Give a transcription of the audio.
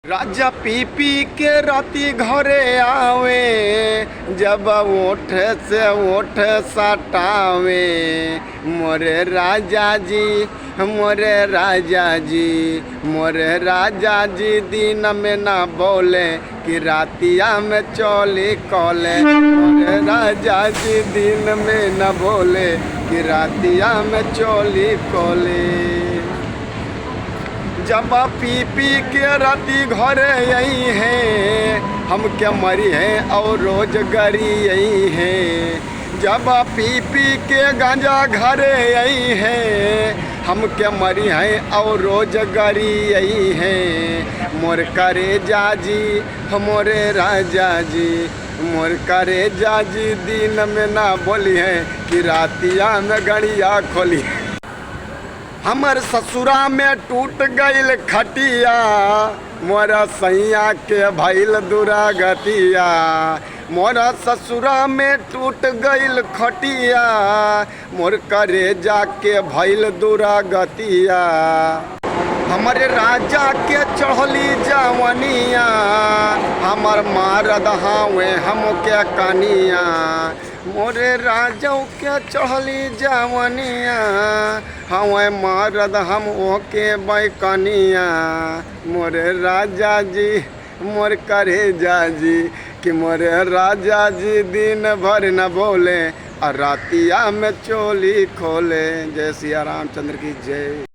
राजा पी पी के राती घरे आवे, जब ओठ से ओठ सटावे। मोरे राजा जी, मोरे राजा जी, मोरे राजा जी दिन में ना बोले कि रातिया में चोली कोले। मोरे राजा जी दिन में ना बोले कि रातिया में चोली कोले। जब पी पी के राती घरे यही है, हम क्या मरी हैं और रोजगारी यही है। जब पी पी के गांजा घरे यही है, हम क्या मरी हैं और रोजगारी यही है। मोर करे जाजी मोरे राजा जी, मोर करे जाजी दिन में ना बोली है कि रातिया में गड़िया खोली। हमर ससुरा में टूट गईल खटिया, मोरा सैया के भइल दुरागतिया। मोरा ससुरा में टूट गईल खटिया, मोर करे जाके भइल दुरागतिया। हमारे राजा के चढ़ली जवनिया, हमर मारद हावे हम के कनिया। मोरे राजा के चढ़ली जवनिया, हवे मारद हम ओके बैकनिया। मोरे राजा जी, मोर करे जाजी कि मोरे राजा जी दिन भर न बोले और रातिया में चोली खोले। जय सिया रामचंद्र की जय।